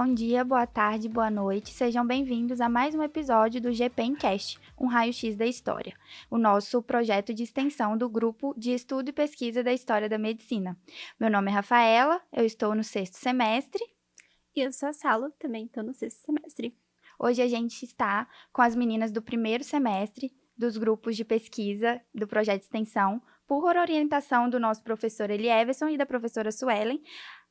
Bom dia, boa tarde, boa noite. Sejam bem-vindos a mais um episódio do GPEncast, um raio-x da história, o nosso projeto de extensão do Grupo de Estudo e Pesquisa da História da Medicina. Meu nome é Rafaela, eu estou no 6º semestre. E eu sou a Salo, também estou no 6º semestre. Hoje a gente está com as meninas do 1º semestre dos grupos de pesquisa do projeto de extensão, por orientação do nosso professor Elieverson e da professora Suelen,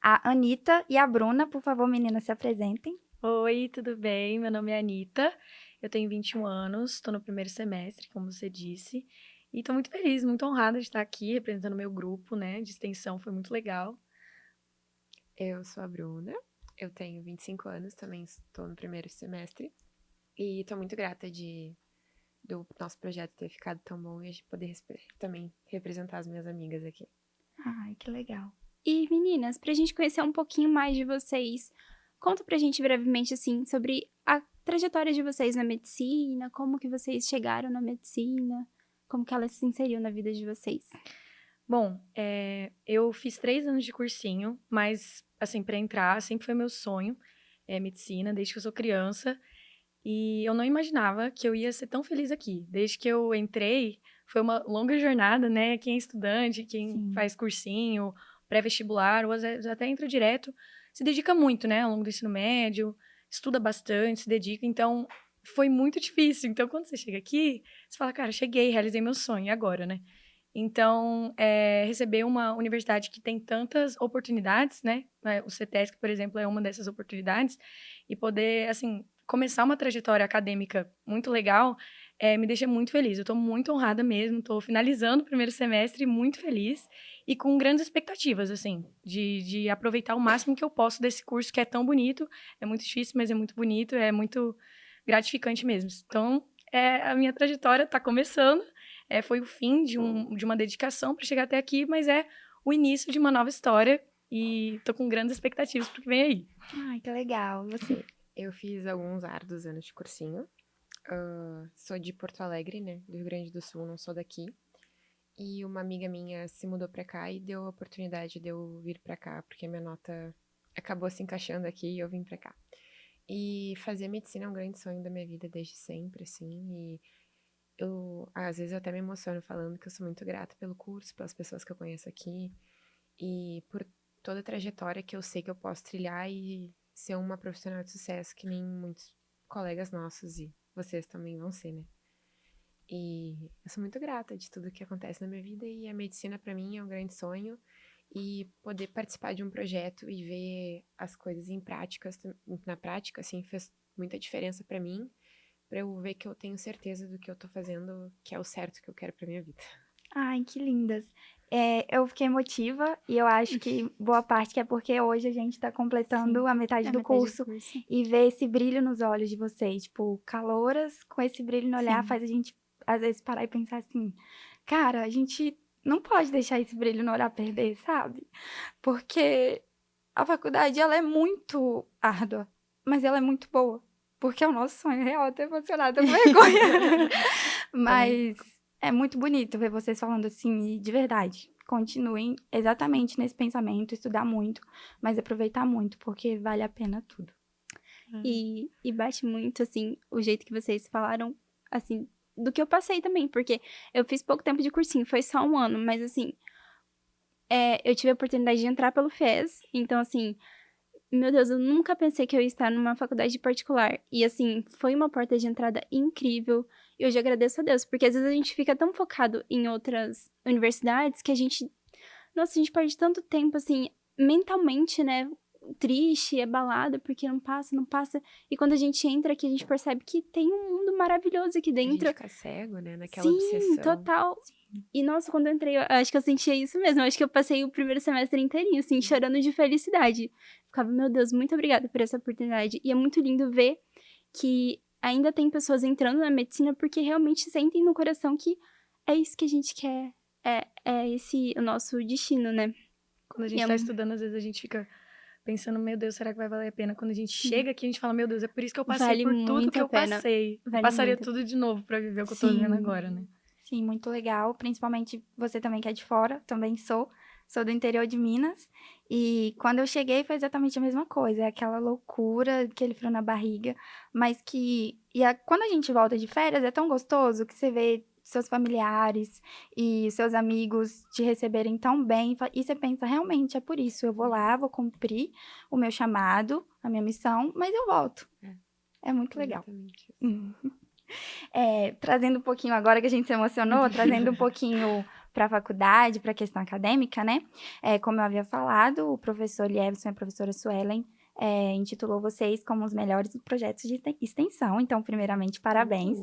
a Anitta e a Bruna. Por favor, meninas, se apresentem. Oi, tudo bem? Meu nome é Anitta, eu tenho 21 anos, estou no 1º semestre, como você disse, e estou muito feliz, muito honrada de estar aqui representando o meu grupo, né, de extensão, foi muito legal. Eu sou a Bruna, eu tenho 25 anos, também estou no 1º semestre, e estou muito grata do nosso projeto ter ficado tão bom e a gente poder também representar as minhas amigas aqui. Ai, que legal. E meninas, pra gente conhecer um pouquinho mais de vocês, conta pra gente brevemente, assim, sobre a trajetória de vocês na medicina, como que vocês chegaram na medicina, como que ela se inseriu na vida de vocês. Bom, eu fiz 3 anos de cursinho, mas, assim, para entrar, sempre foi meu sonho, medicina, desde que eu sou criança, e eu não imaginava que eu ia ser tão feliz aqui. Desde que eu entrei, foi uma longa jornada, né? Quem é estudante, quem faz cursinho, pré-vestibular, ou às vezes até entra direto, se dedica muito, né? Ao longo do ensino médio, estuda bastante, se dedica. Então, foi muito difícil. Então, quando você chega aqui, você fala, cara, cheguei, realizei meu sonho, e agora, né? Então, receber uma universidade que tem tantas oportunidades, né? O CETESC, por exemplo, é uma dessas oportunidades. E poder, assim, começar uma trajetória acadêmica muito legal, me deixa muito feliz. Eu estou muito honrada mesmo, estou finalizando o 1º semestre muito feliz e com grandes expectativas, assim, de aproveitar o máximo que eu posso desse curso que é tão bonito. É muito difícil, mas é muito bonito, é muito gratificante mesmo. Então, a minha trajetória está começando. Foi o fim de uma dedicação para chegar até aqui, mas é o início de uma nova história e tô com grandes expectativas para o que vem aí. Ai, que legal. E você? Eu fiz alguns árduos anos de cursinho, sou de Porto Alegre, né, do Rio Grande do Sul, não sou daqui, e uma amiga minha se mudou pra cá e deu a oportunidade de eu vir pra cá, porque minha nota acabou se encaixando aqui e eu vim pra cá. E fazer medicina é um grande sonho da minha vida desde sempre, assim, e às vezes eu até me emociono falando que eu sou muito grata pelo curso, pelas pessoas que eu conheço aqui, e por toda a trajetória que eu sei que eu posso trilhar e ser uma profissional de sucesso, que nem muitos colegas nossos e vocês também vão ser, né? E eu sou muito grata de tudo que acontece na minha vida e a medicina pra mim é um grande sonho e poder participar de um projeto e ver as coisas na prática, assim, fez muita diferença pra mim, pra eu ver que eu tenho certeza do que eu tô fazendo, que é o certo que eu quero pra minha vida. Ai, que lindas. Eu fiquei emotiva e eu acho que boa parte que é porque hoje a gente tá completando a metade do curso e ver esse brilho nos olhos de vocês, tipo, calouras com esse brilho no olhar faz a gente, às vezes, parar e pensar assim, cara, a gente não pode deixar esse brilho no olhar perder, sabe? Porque a faculdade, ela é muito árdua, mas ela é muito boa, porque é o nosso sonho real. Eu tô emocionada, com vergonha. Mas é muito bonito ver vocês falando assim, e de verdade, continuem exatamente nesse pensamento, estudar muito, mas aproveitar muito, porque vale a pena tudo. E bate muito, assim, o jeito que vocês falaram, assim, do que eu passei também, porque eu fiz pouco tempo de cursinho, foi só 1 ano, mas, assim, eu tive a oportunidade de entrar pelo FES, então, assim, meu Deus, eu nunca pensei que eu ia estar numa faculdade particular. E, assim, foi uma porta de entrada incrível. E hoje eu agradeço a Deus, porque às vezes a gente fica tão focado em outras universidades que a gente... Nossa, a gente perde tanto tempo, assim, mentalmente, né? Triste, abalada, porque não passa, não passa. E quando a gente entra aqui, a gente percebe que tem um mundo maravilhoso aqui A dentro. gente fica cego, né, naquela Sim, obsessão. total. E, nossa, quando eu entrei, eu acho que eu sentia isso mesmo. Eu acho que eu passei o 1º semestre inteirinho, assim, chorando de felicidade. Ficava, meu Deus, muito obrigada por essa oportunidade. E é muito lindo ver que ainda tem pessoas entrando na medicina porque realmente sentem no coração que é isso que a gente quer. É esse o nosso destino, né? Quando a gente tá estudando, às vezes a gente fica pensando, meu Deus, será que vai valer a pena? Quando a gente chega aqui, a gente fala, meu Deus, é por isso que eu passei por tudo que eu passei. Eu passaria tudo de novo pra viver o que eu tô vivendo agora, né? Sim, muito legal. Principalmente você também que é de fora, também sou. sou do interior de Minas, e quando eu cheguei foi exatamente a mesma coisa, é aquela loucura, aquele frio na barriga, mas que... quando a gente volta de férias, é tão gostoso que você vê seus familiares e seus amigos te receberem tão bem, e você pensa, realmente, é por isso, eu vou lá, vou cumprir o meu chamado, a minha missão, mas eu volto. É muito legal. Exatamente. Trazendo um pouquinho, agora que a gente se emocionou, trazendo um pouquinho para a faculdade, para a questão acadêmica, né? Como eu havia falado, o professor Lievson e a professora Suelen intitulou vocês como os melhores projetos de extensão. Então, primeiramente, parabéns.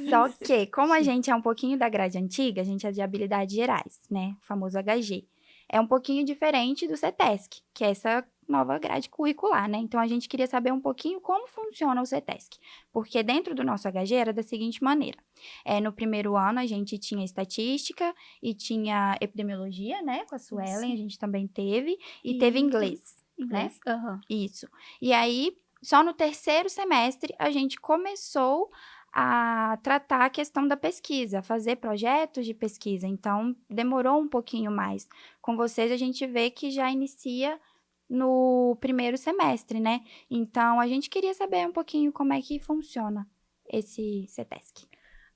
Só que, como a gente é um pouquinho da grade antiga, a gente é de habilidades gerais, né? O famoso HG. É um pouquinho diferente do CETESC, que é essa nova grade curricular, né? Então, a gente queria saber um pouquinho como funciona o CETESC. Porque dentro do nosso HG era da seguinte maneira. No primeiro ano, a gente tinha estatística e tinha epidemiologia, né? Com a Suelen, a gente também teve. E teve inglês. Inglês. Né? Aham. Isso. E aí, só no terceiro semestre, a gente começou a tratar a questão da pesquisa, fazer projetos de pesquisa. Então, demorou um pouquinho mais. Com vocês, a gente vê que já inicia no primeiro semestre, né? Então, a gente queria saber um pouquinho como é que funciona esse CETESC.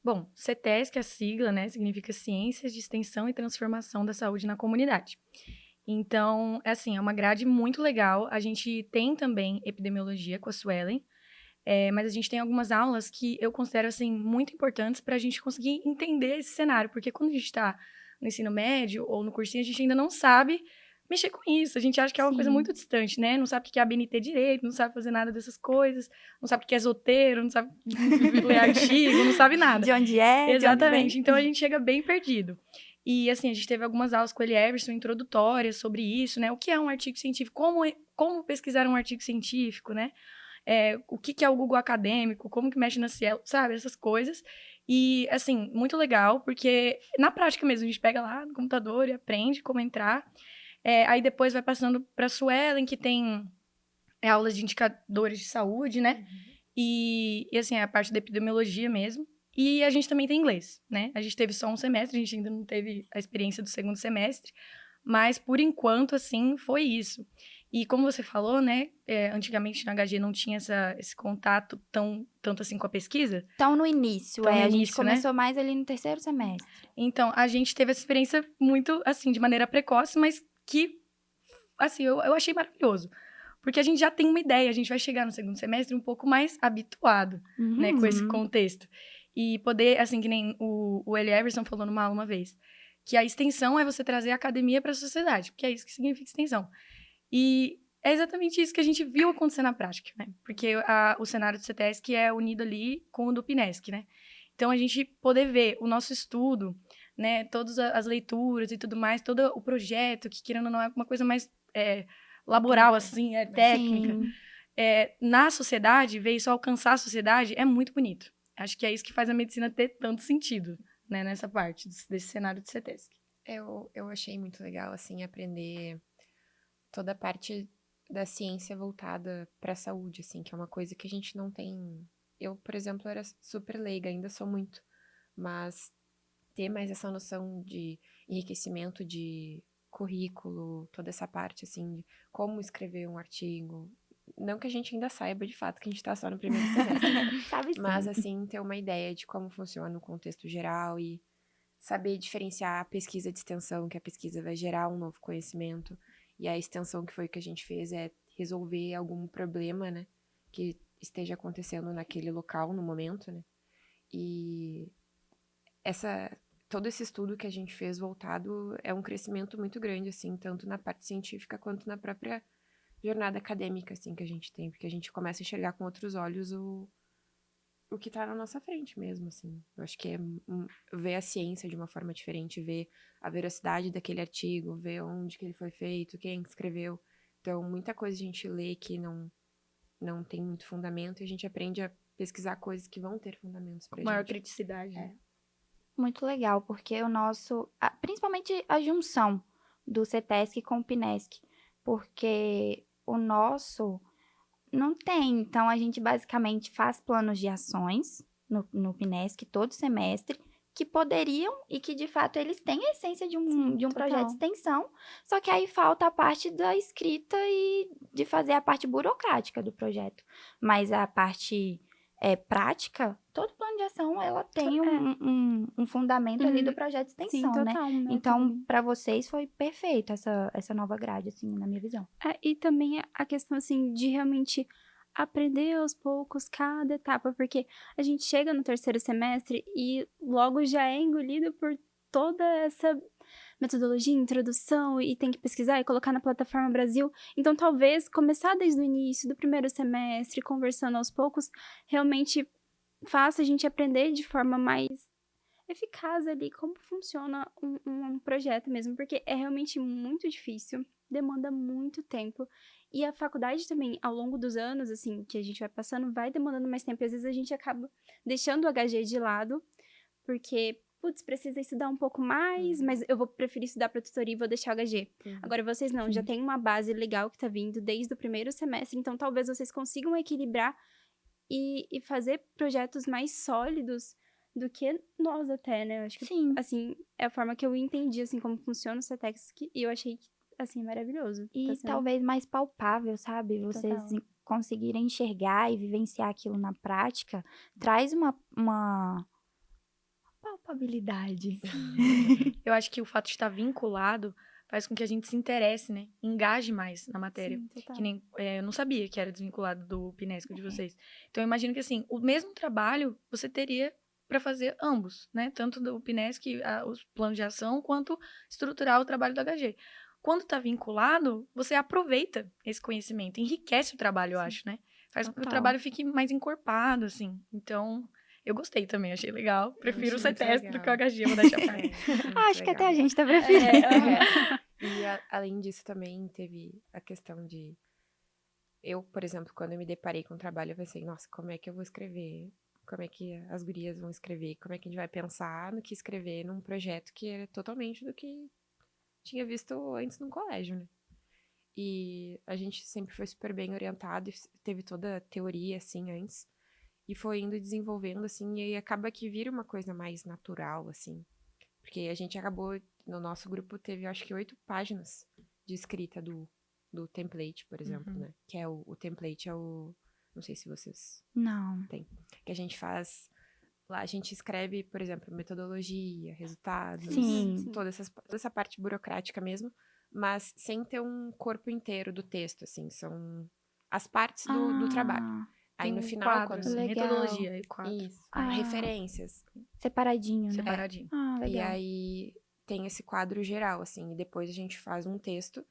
Bom, CETESC, a sigla, né, significa Ciências de Extensão e Transformação da Saúde na Comunidade. Então, é uma grade muito legal. A gente tem também epidemiologia com a Suelen, mas a gente tem algumas aulas que eu considero, assim, muito importantes para a gente conseguir entender esse cenário, porque quando a gente está no ensino médio ou no cursinho, a gente ainda não sabe mexer com isso. A gente acha que é uma coisa muito distante, né? Não sabe o que é ABNT direito, não sabe fazer nada dessas coisas, não sabe o que é esoteiro, não sabe ler artigo, não sabe nada. De onde é? Exatamente. De onde então, a gente chega bem perdido. E, assim, a gente teve algumas aulas com ele, Everson, introdutórias sobre isso, né? O que é um artigo científico? Como pesquisar um artigo científico, né? O que é o Google Acadêmico? Como que mexe na Cielo? Sabe? Essas coisas. E, assim, muito legal, porque na prática mesmo, a gente pega lá no computador e aprende como entrar. Aí depois vai passando para a Suelen, que tem aulas de indicadores de saúde, né? E, assim, é a parte da epidemiologia mesmo. E a gente também tem inglês, né? A gente teve só um semestre, a gente ainda não teve a experiência do segundo semestre. Mas, por enquanto, assim, foi isso. E como você falou, né? Antigamente na HG não tinha esse contato tanto assim com a pesquisa. Então, no início, a gente começou mais ali no terceiro semestre. Então, a gente teve essa experiência muito, assim, de maneira precoce, mas que, assim, eu achei maravilhoso. Porque a gente já tem uma ideia, a gente vai chegar no segundo semestre um pouco mais habituado, né, com esse contexto. E poder, assim, que nem o Eli Everson falou numa aula uma vez, que a extensão é você trazer a academia para a sociedade, porque é isso que significa extensão. E é exatamente isso que a gente viu acontecer na prática, né? Porque o cenário do CETESC é unido ali com o do PINESC, né? Então, a gente poder ver o nosso estudo, né, todas as leituras e tudo mais, todo o projeto, que querendo ou não é uma coisa mais laboral, assim, técnica, na sociedade, ver isso alcançar a sociedade é muito bonito. Acho que é isso que faz a medicina ter tanto sentido, né, nessa parte desse cenário do CETESC. Eu achei muito legal, assim, aprender toda a parte da ciência voltada para a saúde, assim, que é uma coisa que a gente não tem. Eu, por exemplo, era super leiga, ainda sou muito, mas ter mais essa noção de enriquecimento de currículo, toda essa parte, assim, de como escrever um artigo. Não que a gente ainda saiba, de fato, que a gente tá só no primeiro semestre. Sabe sim. Mas, assim, ter uma ideia de como funciona o contexto geral e saber diferenciar a pesquisa de extensão, que a pesquisa vai gerar um novo conhecimento, e a extensão que foi o que a gente fez é resolver algum problema, né, que esteja acontecendo naquele local, no momento, né. E todo esse estudo que a gente fez voltado é um crescimento muito grande, assim, tanto na parte científica quanto na própria jornada acadêmica, assim, que a gente tem, porque a gente começa a enxergar com outros olhos o que tá na nossa frente mesmo, assim. Eu acho que é ver a ciência de uma forma diferente, ver a veracidade daquele artigo, ver onde que ele foi feito, quem escreveu. Então, muita coisa a gente lê que não tem muito fundamento e a gente aprende a pesquisar coisas que vão ter fundamentos pra gente. Maior criticidade. Muito legal, porque o nosso... Principalmente a junção do CETESC com o PINESC, porque o nosso não tem. Então, a gente basicamente faz planos de ações no PINESC todo semestre, que poderiam e que, de fato, eles têm a essência de um projeto de total. extensão, só que aí falta a parte da escrita e de fazer a parte burocrática do projeto. Mas a parte prática, todo plano de ação, ela tem um fundamento ali do projeto de Sim, extensão, né? total, né? Então, para vocês foi perfeito essa nova grade, assim, na minha visão. E também a questão, assim, de realmente aprender aos poucos cada etapa, porque a gente chega no terceiro semestre e logo já é engolido por toda essa metodologia, introdução, e tem que pesquisar e colocar na plataforma Brasil. Então, talvez começar desde o início do primeiro semestre, conversando aos poucos, realmente faça a gente aprender de forma mais eficaz ali como funciona um projeto mesmo, porque é realmente muito difícil, demanda muito tempo. E a faculdade também, ao longo dos anos, assim, que a gente vai passando, vai demandando mais tempo. E às vezes a gente acaba deixando o HG de lado, porque, putz, precisa estudar um pouco mais, mas eu vou preferir estudar para tutoria e vou deixar o HG. Agora, vocês não, já tem uma base legal que tá vindo desde o primeiro semestre, então talvez vocês consigam equilibrar e fazer projetos mais sólidos do que nós até, né? Eu acho que, Sim. assim, é a forma que eu entendi, assim, como funciona o CETEX, e eu achei, assim, maravilhoso. E Tá sendo... talvez mais palpável, sabe? Vocês Total. conseguirem enxergar e vivenciar aquilo na prática, traz uma palpabilidade. Eu acho que o fato de estar vinculado faz com que a gente se interesse, né? Engaje mais na matéria. Sim, total. Que nem, eu não sabia que era desvinculado do Pinesco de vocês. Então, eu imagino que, assim, o mesmo trabalho você teria para fazer ambos, né? Tanto do Pinesc, os planos de ação, quanto estruturar o trabalho do HG. Quando está vinculado, você aproveita esse conhecimento, enriquece o trabalho, eu acho, né? Faz com que o Total. trabalho fique mais encorpado, assim. Então, eu gostei também, achei legal. Prefiro o achei muito CETESP do que o legal. HG, vou deixar pra aí. Acho que até a legal. gente tá preferindo. E além disso também teve a questão de eu, por exemplo, quando eu me deparei com o trabalho, eu pensei, nossa, como é que eu vou escrever? Como é que as gurias vão escrever? Como é que a gente vai pensar no que escrever num projeto que era totalmente do que tinha visto antes no colégio, né? E a gente sempre foi super bem orientado e teve toda a teoria, assim, antes. E foi indo desenvolvendo, assim, e aí acaba que vira uma coisa mais natural, assim. Porque a gente acabou, no nosso grupo, teve, acho que 8 páginas de escrita do template, por exemplo, né? Que é o template é o... Não sei se vocês Não. têm. Que a gente faz... Lá a gente escreve, por exemplo, metodologia, resultados, Sim. toda essa parte burocrática mesmo, mas sem ter um corpo inteiro do texto, assim. São as partes do trabalho. Aí no Tem final, quadro, quando... assim, Legal. metodologia e quadro. Isso, Ah. referências. Separadinho, né? Separadinho. Ah, E legal. aí tem esse quadro geral, assim, e depois a gente faz um texto,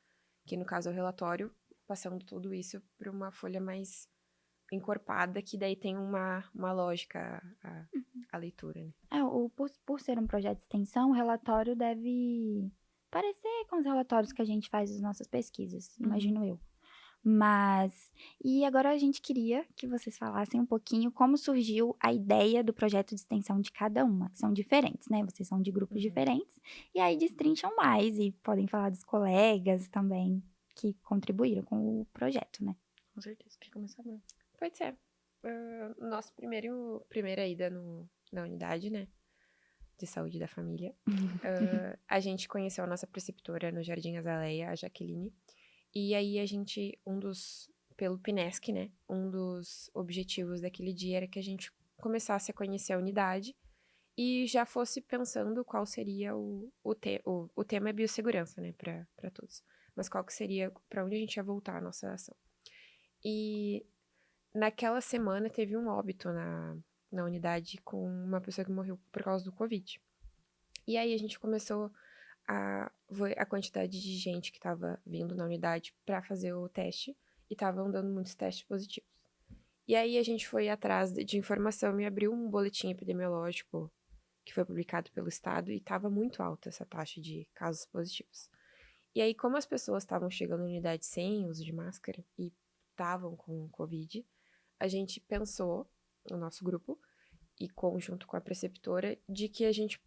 que no caso é o relatório, passando tudo isso para uma folha mais encorpada, que daí tem uma lógica a leitura, né? Por ser um projeto de extensão, o relatório deve parecer com os relatórios que a gente faz das nossas pesquisas, imagino eu. Mas, e agora a gente queria que vocês falassem um pouquinho como surgiu a ideia do projeto de extensão de cada uma, que são diferentes, né? Vocês são de grupos diferentes, e aí destrincham mais e podem falar dos colegas também que contribuíram com o projeto, né? Com certeza. Quer começar, Bruno? Pode ser. Nossa primeira ida na unidade, né? De saúde da família. A gente conheceu a nossa preceptora no Jardim Azaleia, a Jaqueline. E aí a gente, pelo Pinesc, né? Um dos objetivos daquele dia era que a gente começasse a conhecer a unidade e já fosse pensando qual seria o tema é biossegurança, né? Para todos. Mas qual que seria, para onde a gente ia voltar a nossa ação. E naquela semana teve um óbito na unidade com uma pessoa que morreu por causa do Covid. E aí a gente começou a quantidade de gente que estava vindo na unidade para fazer o teste e estavam dando muitos testes positivos. E aí a gente foi atrás de informação e abriu um boletim epidemiológico que foi publicado pelo Estado e estava muito alta essa taxa de casos positivos. E aí, como as pessoas estavam chegando na unidade sem uso de máscara e estavam com Covid, a gente pensou, no nosso grupo, e junto com a preceptora, de que a gente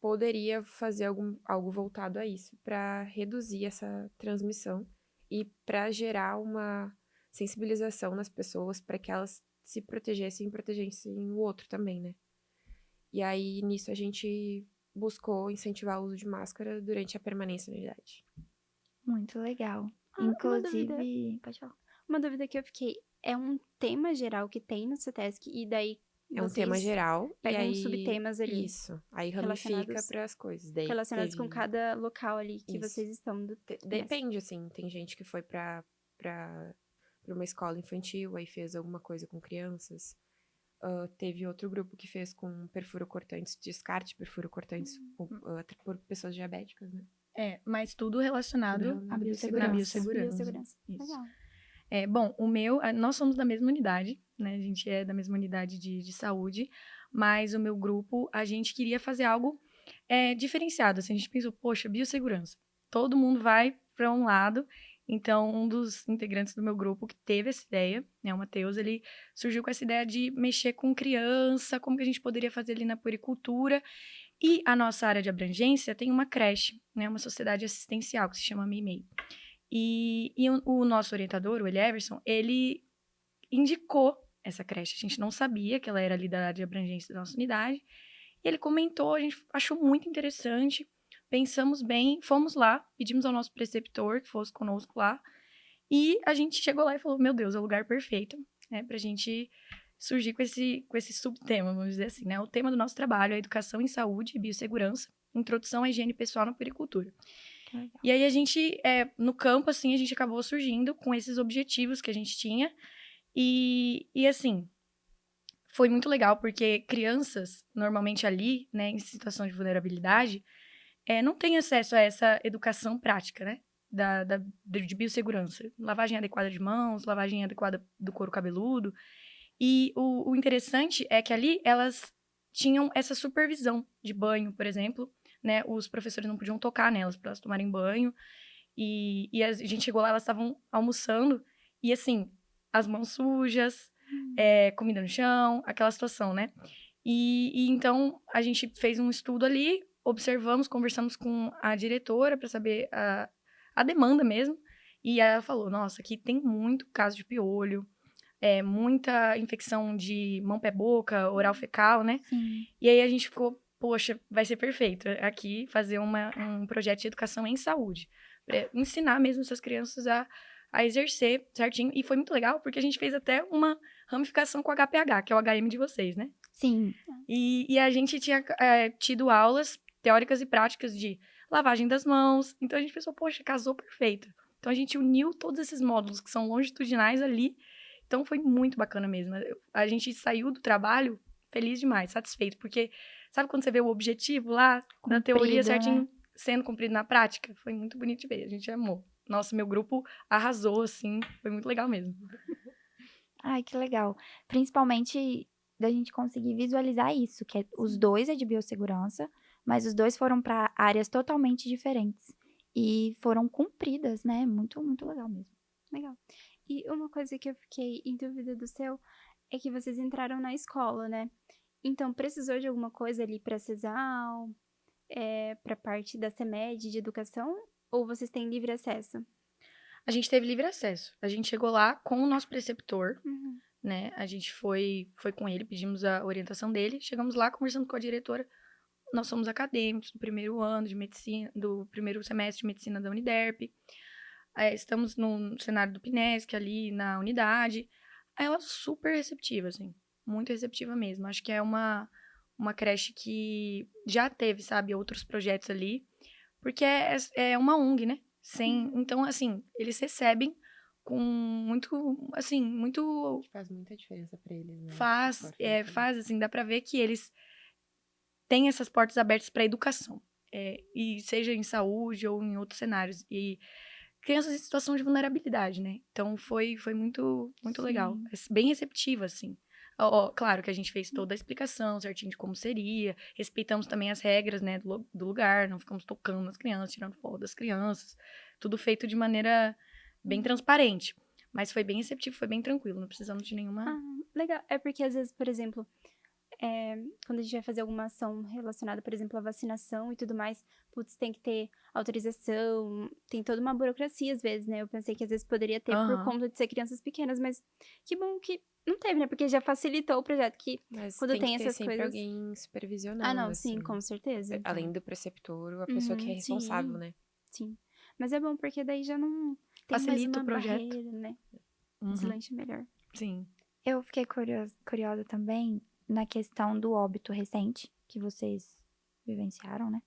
poderia fazer algo voltado a isso, para reduzir essa transmissão e para gerar uma sensibilização nas pessoas para que elas se protegessem e protegessem o outro também, né? E aí, nisso, a gente buscou incentivar o uso de máscara durante a permanência na unidade. Muito legal. Uma dúvida. Inclusive, pode falar. Uma dúvida que eu fiquei, é um tema geral que tem no CETESC e daí É um tema vocês geral. pegam e aí, subtemas ali Isso. Aí ramifica para as coisas. Daí relacionados com teve- cada local ali que Isso. vocês estão do Depende, assim. Tem gente que foi pra uma escola infantil, aí fez alguma coisa com crianças. Teve outro grupo que fez com perfuro-cortantes, descarte de perfuro-cortantes por pessoas diabéticas, né? Mas tudo relacionado Tudo A na biossegurança. biossegurança. Isso. Legal. Bom, nós somos da mesma unidade, né? A gente é da mesma unidade de saúde, mas o meu grupo, a gente queria fazer algo diferenciado. Assim, a gente pensou, poxa, biossegurança. Todo mundo vai para um lado. Então, um dos integrantes do meu grupo que teve essa ideia, né, o Matheus, ele surgiu com essa ideia de mexer com criança, como que a gente poderia fazer ali na puericultura. E a nossa área de abrangência tem uma creche, né, uma sociedade assistencial que se chama MEI. E o nosso orientador, o Everson, ele indicou essa creche. A gente não sabia que ela era ali da área de abrangência da nossa unidade. E ele comentou, a gente achou muito interessante. Pensamos bem, fomos lá, pedimos ao nosso preceptor que fosse conosco lá. E a gente chegou lá e falou, meu Deus, é o lugar perfeito, né, pra gente surgir com esse subtema, vamos dizer assim, né? O tema do nosso trabalho é educação em saúde e biossegurança, introdução à higiene pessoal na puericultura. E aí a gente, no campo, assim, a gente acabou surgindo com esses objetivos que a gente tinha. E assim, foi muito legal, porque crianças, normalmente ali, né, em situação de vulnerabilidade, não têm acesso a essa educação prática, né? De biossegurança. Lavagem adequada de mãos, lavagem adequada do couro cabeludo. E o interessante é que ali elas tinham essa supervisão de banho, por exemplo, né? Os professores não podiam tocar nelas para elas tomarem banho. E a gente chegou lá, elas estavam almoçando, e assim, as mãos sujas, comida no chão, aquela situação, né? E então a gente fez um estudo ali, observamos, conversamos com a diretora para saber a demanda mesmo. E ela falou: nossa, aqui tem muito caso de piolho, muita infecção de mão, pé, boca, oral fecal, né? Sim. E aí a gente ficou, poxa, vai ser perfeito aqui fazer um projeto de educação em saúde, para ensinar mesmo essas crianças a exercer certinho. E foi muito legal, porque a gente fez até uma ramificação com o HPH, que é o HM de vocês, né? Sim. E a gente tinha tido aulas teóricas e práticas de lavagem das mãos. Então a gente pensou, poxa, casou perfeito. Então a gente uniu todos esses módulos que são longitudinais ali. Então foi muito bacana mesmo. A gente saiu do trabalho feliz demais, satisfeito, porque sabe quando você vê o objetivo lá, na teoria certinho, né? sendo cumprido na prática? Foi muito bonito de ver, a gente amou. Nossa, meu grupo arrasou, assim, foi muito legal mesmo. Ai, que legal. Principalmente da gente conseguir visualizar isso, que os dois é de biossegurança, mas os dois foram para áreas totalmente diferentes. E foram cumpridas, né? Muito, muito legal mesmo. Legal. E uma coisa que eu fiquei em dúvida do seu é que vocês entraram na escola, né? Então, precisou de alguma coisa ali para CESAL, para parte da CEMED de educação? Ou vocês têm livre acesso? A gente teve livre acesso. A gente chegou lá com o nosso preceptor, Uhum. né? A gente foi com ele, pedimos a orientação dele. Chegamos lá conversando com a diretora. Nós somos acadêmicos do primeiro ano de medicina, do primeiro semestre de medicina da Uniderp. Estamos no cenário do PNESC ali na unidade. Aí ela super receptiva, assim. Muito receptiva mesmo. Acho que é uma creche que já teve, sabe, outros projetos ali. Porque é uma ONG, né? Então, assim, eles recebem com muito, assim, muito... Faz muita diferença pra eles, né? Faz, assim, dá pra ver que eles têm essas portas abertas pra educação. E seja em saúde ou em outros cenários. E crianças em situação de vulnerabilidade, né? Então, foi muito, muito legal. Bem receptiva, assim. Claro que a gente fez toda a explicação certinho de como seria, respeitamos também as regras, né, do lugar, não ficamos tocando nas crianças, tirando foto das crianças, tudo feito de maneira bem transparente, mas foi bem receptivo, foi bem tranquilo, não precisamos de nenhuma... Legal, é porque às vezes, por exemplo, quando a gente vai fazer alguma ação relacionada, por exemplo, à vacinação e tudo mais, putz, tem que ter autorização, tem toda uma burocracia às vezes, né? Eu pensei que às vezes poderia ter por conta de ser crianças pequenas, mas que bom que Não teve, né? Porque já facilitou o projeto, que Mas quando tem tem que ter essas sempre coisas... alguém supervisionando, Ah, não, assim. sim, com certeza. Além do preceptor, a pessoa que é responsável, Sim, né? sim. Mas é bom, porque daí já não tem mais Facilita uma o projeto. barreira, né? Uhum. Deslanche melhor. Sim. Eu fiquei curiosa também na questão do óbito recente que vocês vivenciaram, né?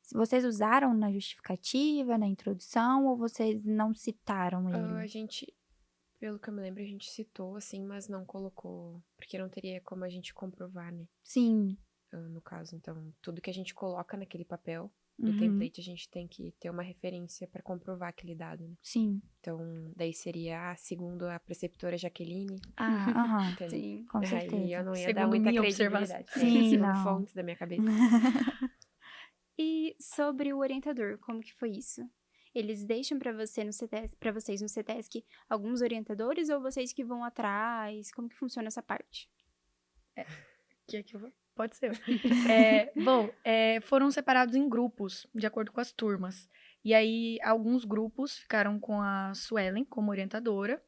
Se vocês usaram na justificativa, na introdução, ou vocês não citaram A ele? gente, pelo que eu me lembro, a gente citou, assim, mas não colocou, porque não teria como a gente comprovar, né? Sim. No caso, então, tudo que a gente coloca naquele papel do Uhum. template, a gente tem que ter uma referência para comprovar aquele dado, né? Sim. Então, daí seria, segundo a preceptora Jaqueline, Ah, aham. entendeu? Sim. Com Aí certeza. eu não ia dar Segundo muita minha credibilidade. observação. Sim, segundo não. fontes da minha cabeça. E sobre o orientador, como que foi isso? Eles deixam para você no CETESC, para vocês no CETESC alguns orientadores, ou vocês que vão atrás? Como que funciona essa parte? Que eu vou? Pode ser. Foram separados em grupos, de acordo com as turmas. E aí, alguns grupos ficaram com a Suelen como orientadora.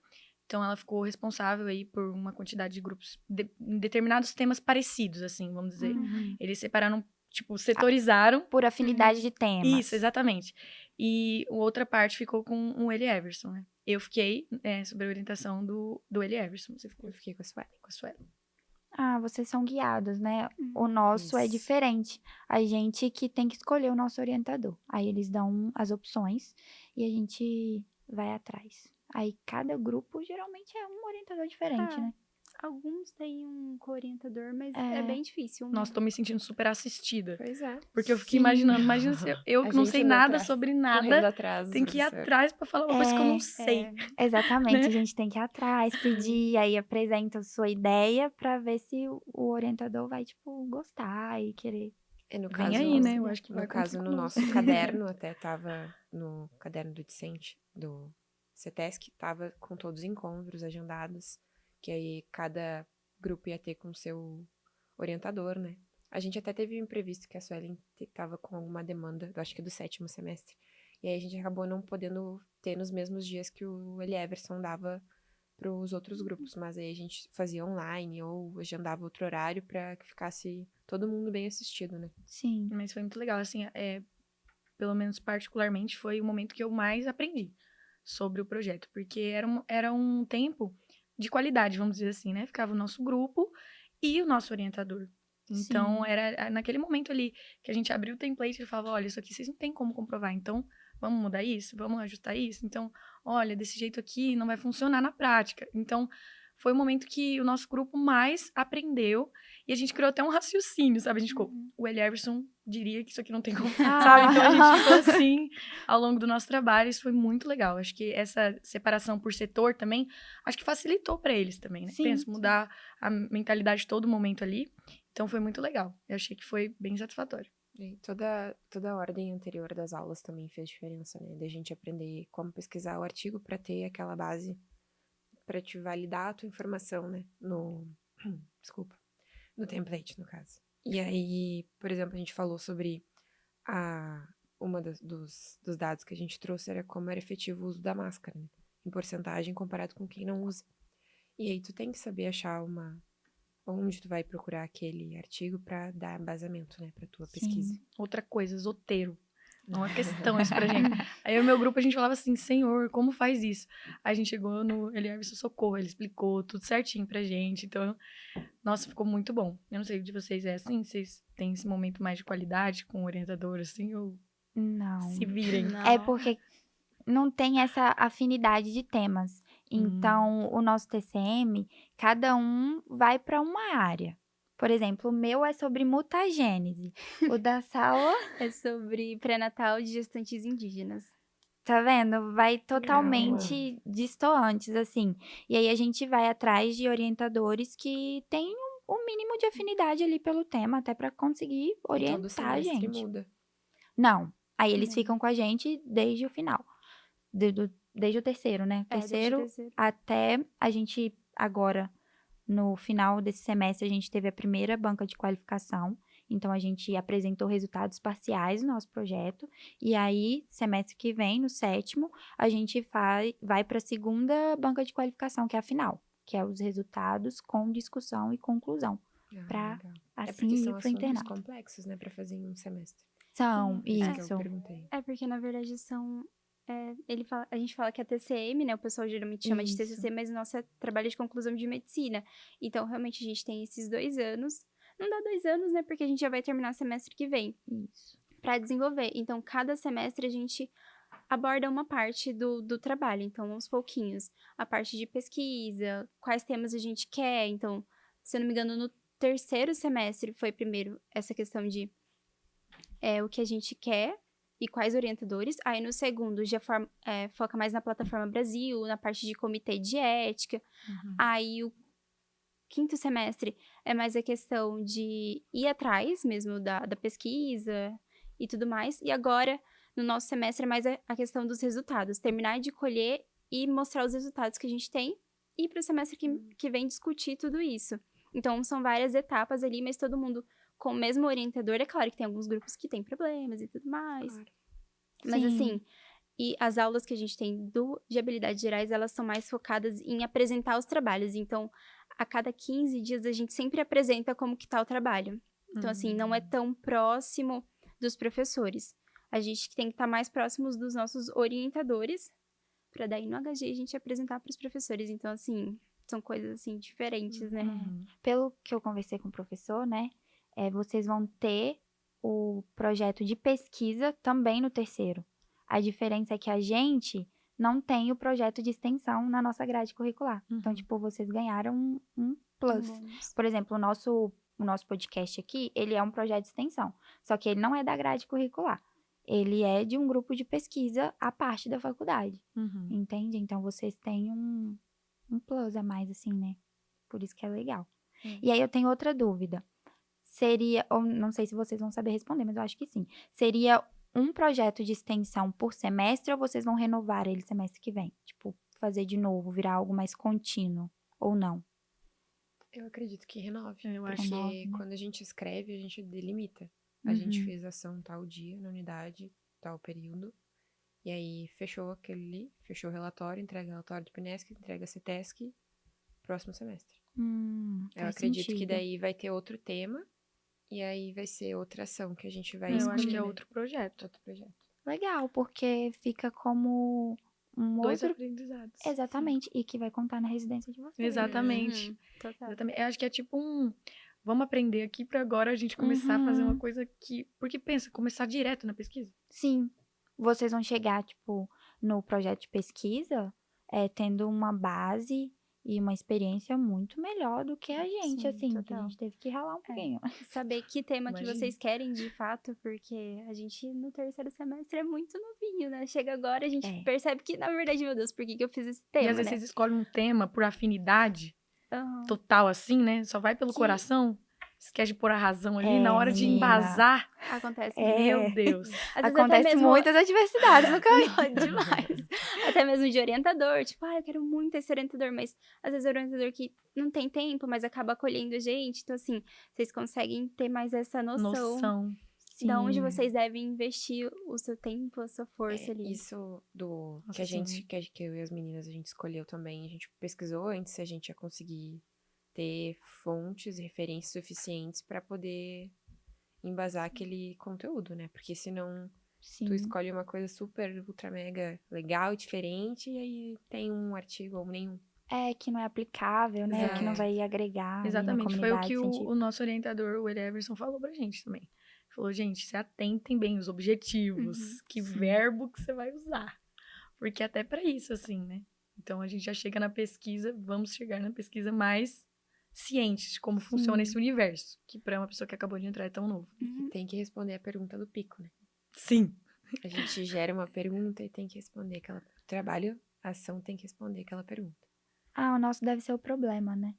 Então, ela ficou responsável aí por uma quantidade de grupos em determinados temas parecidos, assim, vamos dizer. Uhum. Eles separaram, tipo, setorizaram. Por afinidade de temas. Isso, exatamente. E a outra parte ficou com o Eli Everson, né? Eu fiquei sob a orientação do Eli Everson. Você ficou Eu fiquei com a Suelen. com a Suelen. Ah, vocês são guiados, né? O nosso é Isso. diferente. A gente que tem que escolher o nosso orientador. Aí eles dão as opções e a gente vai atrás. Aí cada grupo geralmente é um orientador diferente, né? Alguns têm um co-orientador, mas É. é bem difícil. Nossa, tô me sentindo super assistida. Pois é. Porque eu fiquei Sim. imaginando, imagina se eu A que não gente sei indo nada atrás, sobre Correndo nada, atrás dos tem que ir professores. atrás pra falar uma coisa que eu não É, sei. Exatamente, Né? a gente tem que ir atrás, pedir, aí apresenta a sua ideia pra ver se o orientador vai, tipo, gostar e querer. No Vem caso, aí, né? Eu acho que vai no caso, acontecer no conosco. nosso caderno, até tava no caderno do discente, do CETESC, tava com todos os encontros agendados, que aí cada grupo ia ter com seu orientador, né? A gente até teve um imprevisto que a Suelen tava com alguma demanda, eu acho que do 7º semestre, e aí a gente acabou não podendo ter nos mesmos dias que o Eli Everson dava para os outros grupos, mas aí a gente fazia online ou agendava outro horário para que ficasse todo mundo bem assistido, né? Sim. Mas foi muito legal, assim, pelo menos particularmente, foi o momento que eu mais aprendi sobre o projeto, porque era um tempo de qualidade, vamos dizer assim, né? Ficava o nosso grupo e o nosso orientador. Então, Sim. era naquele momento ali que a gente abriu o template e falava, olha, isso aqui vocês não tem como comprovar, então vamos mudar isso, vamos ajustar isso. Então, olha, desse jeito aqui não vai funcionar na prática. Então, foi o momento que o nosso grupo mais aprendeu e a gente criou até um raciocínio, sabe? A gente ficou, o Eli Everson diria que isso aqui não tem como, sabe? Então, a gente ficou assim ao longo do nosso trabalho, isso foi muito legal. Acho que essa separação por setor também, acho que facilitou para eles também, né? Sim, Pensa, mudar a mentalidade todo momento ali. Então, foi muito legal. Eu achei que foi bem satisfatório. E toda a ordem anterior das aulas também fez diferença, né? Da gente aprender como pesquisar o artigo para ter aquela base para te validar a tua informação, né? Desculpa. No template, no caso. E aí, por exemplo, a gente falou sobre dos dados que a gente trouxe era como era efetivo o uso da máscara, né? Em porcentagem comparado com quem não usa. E aí tu tem que saber achar onde tu vai procurar aquele artigo para dar embasamento, né, para tua pesquisa. Outra coisa, zoteiro. É uma questão isso pra gente. Aí o meu grupo, a gente falava assim, Senhor, como faz isso? Aí a gente chegou no Eli Everson Socorro, ele explicou tudo certinho pra gente. Então, nossa, ficou muito bom. Eu não sei de vocês é assim, vocês têm esse momento mais de qualidade com o orientador, assim, ou Não. se virem? É porque não tem essa afinidade de temas. Então, o nosso TCM, cada um vai para uma área. Por exemplo, o meu é sobre mutagênese. O da Sala, É sobre pré-natal de gestantes indígenas. tá vendo? Vai totalmente distantes, assim. E aí a gente vai atrás de orientadores que têm um mínimo de afinidade ali pelo tema, até para conseguir Todo orientar a semestre gente. muda. Não. Aí eles Não. ficam com a gente desde o final. Desde o terceiro, né? Terceiro até a gente agora, no final desse semestre, a gente teve a primeira banca de qualificação. Então, a gente apresentou resultados parciais do nosso projeto. E aí, semestre que vem, no 7º, a gente vai para a segunda banca de qualificação, que é a final. que é os resultados com discussão e conclusão, pra Legal. assim porque ir são pro assuntos internato. complexos, né, pra fazer em um semestre. São, Por isso que isso. eu perguntei. Porque na verdade são... a gente fala que é TCM, né? O pessoal geralmente chama de Isso. TCC, mas o nosso é trabalho de conclusão de medicina. Então, realmente, a gente tem esses 2 anos. Não dá 2 anos, né? Porque a gente já vai terminar semestre que vem. Isso. Pra desenvolver. Então, cada semestre a gente aborda uma parte do trabalho. Então, aos pouquinhos. A parte de pesquisa, quais temas a gente quer. Então, se eu não me engano, no 3º semestre foi primeiro essa questão de o que a gente quer e quais orientadores. Aí, no 2º, já foca mais na plataforma Brasil, na parte de comitê de ética. Aí, o 5º semestre é mais a questão de ir atrás mesmo da pesquisa e tudo mais. E agora, no nosso semestre, é mais a questão dos resultados. Terminar de colher e mostrar os resultados que a gente tem. E para o semestre que vem discutir tudo isso. Então, são várias etapas ali, mas todo mundo com o mesmo orientador. É claro que tem alguns grupos que têm problemas e tudo mais. Claro. Mas, Sim. assim, e as aulas que a gente tem de habilidades gerais, elas são mais focadas em apresentar os trabalhos. Então, a cada 15 dias, a gente sempre apresenta como que tá o trabalho. Então, assim, não é tão próximo dos professores. A gente tem que estar mais próximos dos nossos orientadores, para daí no HG a gente apresentar para os professores. Então, assim, são coisas, assim, diferentes, né? Pelo que eu conversei com o professor, né, vocês vão ter o projeto de pesquisa também no 3º. A diferença é que a gente não tem o projeto de extensão na nossa grade curricular. Então, tipo, vocês ganharam um plus. Por exemplo, o nosso podcast aqui, ele é um projeto de extensão. Só que ele não é da grade curricular. Ele é de um grupo de pesquisa à parte da faculdade. Entende? Então, vocês têm um plus a mais, assim, né? Por isso que é legal. E aí, eu tenho outra dúvida. Seria, ou não sei se vocês vão saber responder, mas eu acho que sim. Seria um projeto de extensão por semestre ou vocês vão renovar ele semestre que vem? Tipo, fazer de novo, virar algo mais contínuo ou não? Eu acredito que renove. Eu acho Porque renove, né? quando a gente escreve, a gente delimita. A gente fez ação tal dia, na unidade, tal período. E aí, fechou aquele ali, fechou o relatório, entrega o relatório do PNESC, entrega a CETESC, próximo semestre. Eu Faz acredito que sentido. daí vai ter outro tema, e aí vai ser outra ação que a gente vai Eu escolher. acho que é né? outro projeto. Outro projeto. Legal, porque fica como um 2 outro... aprendizados. Exatamente, e que vai contar na residência de vocês. Exatamente. Total. Exatamente. Eu acho que é tipo vamos aprender aqui pra agora a gente começar a fazer uma coisa que... Porque pensa, começar direto na pesquisa. Sim. Vocês vão chegar, tipo, no projeto de pesquisa, tendo uma base e uma experiência muito melhor do que a gente, Sim, assim, que a total. gente teve que ralar um pouquinho. Saber que tema que Imagina. vocês querem de fato, porque a gente no 3º semestre é muito novinho, né? Chega agora, a gente percebe que, na verdade, meu Deus, por que eu fiz esse tema, E às vezes né? vocês escolhem um tema por afinidade Aham. total, assim, né? Só vai pelo coração. Esquece de pôr a razão ali na hora de menina. embasar. Acontece Meu Deus. Às vezes Acontece até mesmo... muitas adversidades no caminho. Demais. Até mesmo de orientador. Tipo, eu quero muito esse orientador, mas às vezes é orientador que não tem tempo, mas acaba acolhendo a gente. Então, assim, vocês conseguem ter mais essa noção. Da onde vocês devem investir o seu tempo, a sua força ali. Isso Nossa, que a gente, sim. que eu e as meninas, a gente escolheu também. A gente pesquisou antes se a gente ia conseguir ter fontes e referências suficientes para poder embasar aquele conteúdo, né? Porque senão tu escolhe uma coisa super, ultra, mega legal, diferente, e aí tem um artigo ou nenhum. Que não é aplicável, né? Exato. Que não vai agregar Exatamente. ali na Foi o comunidade que científica. o nosso orientador, o Everson, falou pra gente também. Falou, gente, se atentem bem os objetivos. Que verbo que você vai usar. Porque até pra isso, assim, né? Então, a gente já chega na pesquisa, vamos chegar na pesquisa mais ciente de como funciona esse universo. Que pra uma pessoa que acabou de entrar é tão novo. E tem que responder a pergunta do pico, né? Sim. A gente gera uma pergunta e tem que responder aquela... Trabalho, a ação tem que responder aquela pergunta. O nosso deve ser o problema, né?